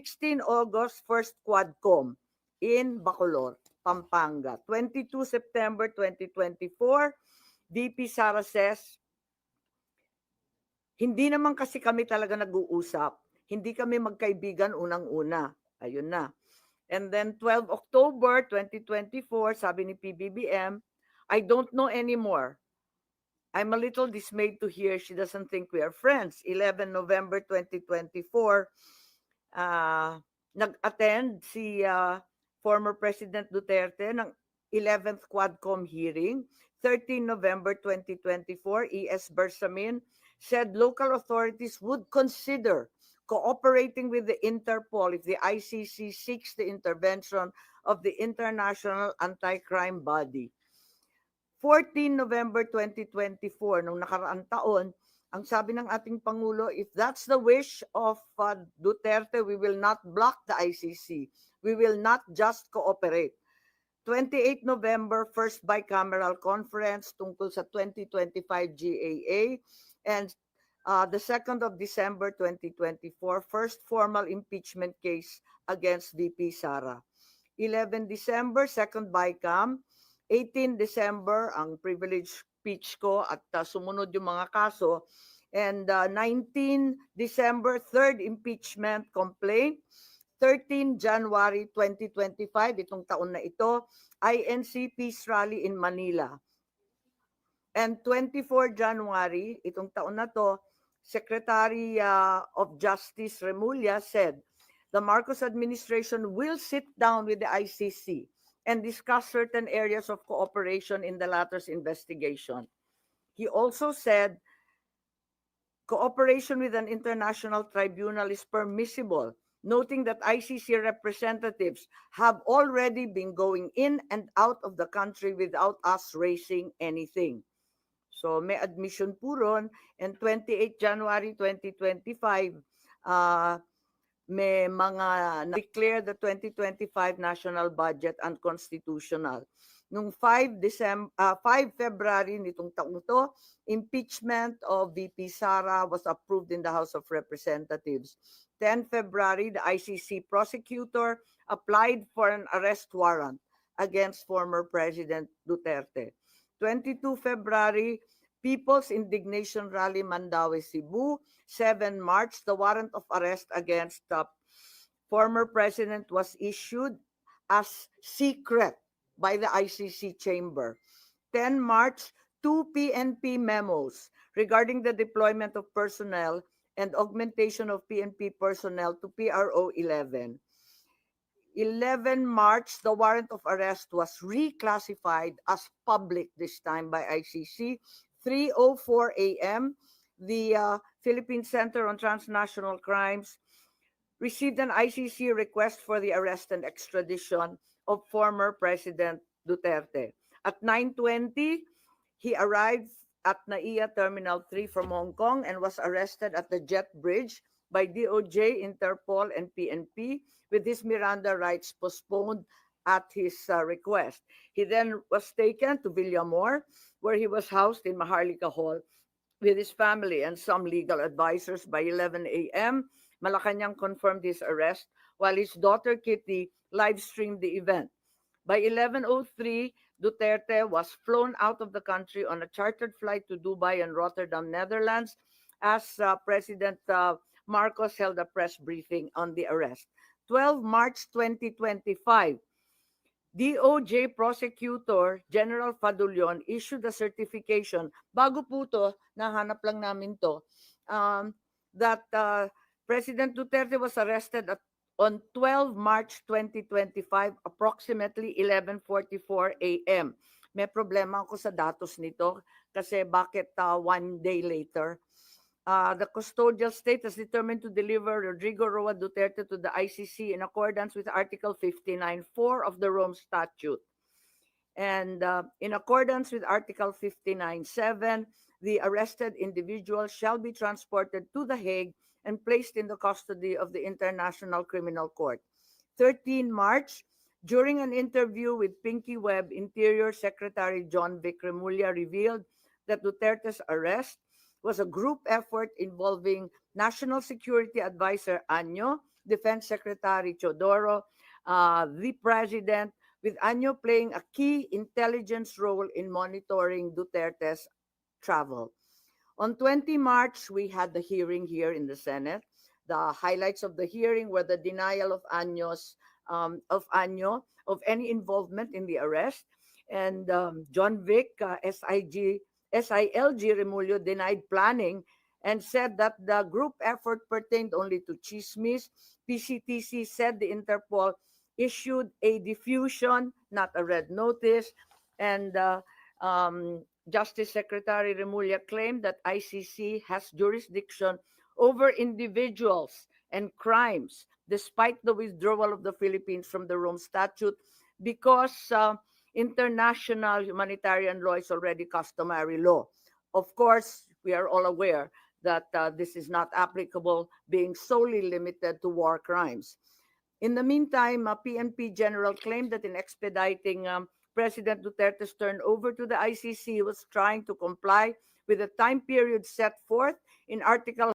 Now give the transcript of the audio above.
16 August, first Quadcom in Bacolor, Pampanga. 22 September 2024, VP Sara says, hindi naman kasi kami talaga nag-uusap. Hindi kami magkaibigan unang-una. Ayun na. And then 12 October 2024, sabi ni PBBM, I don't know anymore. I'm a little dismayed to hear she doesn't think we are friends. 11 November 2024, nag-attend si former President Duterte ng 11th Quadcom hearing. 13 November 2024, E.S. Bersamin said local authorities would consider cooperating with the Interpol if the ICC seeks the intervention of the International Anti-Crime Body. 14 November 2024, nung nakaraang taon, ang sabi ng ating Pangulo, if that's the wish of Duterte, we will not block the ICC. We will not just cooperate. 28 November, first bicameral conference tungkol sa 2025 GAA. And the 2nd of December 2024, first formal impeachment case against VP Sara. 11 December, second BICAM. 18 December, ang privilege speech ko at sumunod yung mga kaso. And 19 December, third impeachment complaint. 13 January 2025, itong taon na ito, INC Peace Rally in Manila. And 24 January, itong taon na to, Secretary of Justice Remulla said, the Marcos administration will sit down with the ICC and discuss certain areas of cooperation in the latter's investigation. He also said, cooperation with an international tribunal is permissible, noting that ICC representatives have already been going in and out of the country without us raising anything. So may admission po ron. And 28 January 2025, may mga declare the 2025 national budget unconstitutional. Nung 5 February nitong taong to, impeachment of VP Sara was approved in the House of Representatives. 10 February, the ICC prosecutor applied for an arrest warrant against former President Duterte. 22 February, People's Indignation Rally Mandaue, Cebu. 7 March, the warrant of arrest against the former president was issued as secret by the ICC chamber. 10 March, 2 PNP memos regarding the deployment of personnel and augmentation of PNP personnel to PRO 11. 11 March, the warrant of arrest was reclassified as public this time by ICC. 3:04 a.m., the Philippine Center on Transnational Crimes received an ICC request for the arrest and extradition of former President Duterte. At 9:20, he arrived at NAIA Terminal 3 from Hong Kong and was arrested at the Jet Bridge by DOJ, Interpol, and PNP with his Miranda rights postponed at his request. He then was taken to Villamor, where he was housed in Maharlika Hall with his family and some legal advisors. By 11 a.m., Malacanang confirmed his arrest, while his daughter Kitty live-streamed the event. By 11:03, Duterte was flown out of the country on a chartered flight to Dubai and Rotterdam, Netherlands, as President Marcos held a press briefing on the arrest. 12 March 2025, DOJ Prosecutor General Fadulion issued a certification, bago po to, nahanap lang namin to, that President Duterte was arrested on 12 March 2025, approximately 11:44 a.m. May problema ako sa datos nito kasi bakit 1 day later? The custodial state has determined to deliver Rodrigo Roa Duterte to the ICC in accordance with Article 59.4 of the Rome Statute. And in accordance with Article 59.7, the arrested individual shall be transported to The Hague and placed in the custody of the International Criminal Court. 13 March, during an interview with Pinky Webb, Interior Secretary John Vic Remulla revealed that Duterte's arrest was a group effort involving National Security Advisor Anyo, Defense Secretary Chodoro, the President, with Anyo playing a key intelligence role in monitoring Duterte's travel. On 20 March, we had the hearing here in the Senate. The highlights of the hearing were the denial of Anyo of any involvement in the arrest, and John Vic, SILG Remulyo denied planning and said that the group effort pertained only to chismis. PCTC said the Interpol issued a diffusion, not a red notice, and Justice Secretary Remulla claimed that ICC has jurisdiction over individuals and crimes, despite the withdrawal of the Philippines from the Rome Statute, because international humanitarian law is already customary law. Of course, we are all aware that this is not applicable, being solely limited to war crimes. In the meantime, PNP General claimed that in expediting President Duterte's turnover to the ICC, was trying to comply with the time period set forth in Article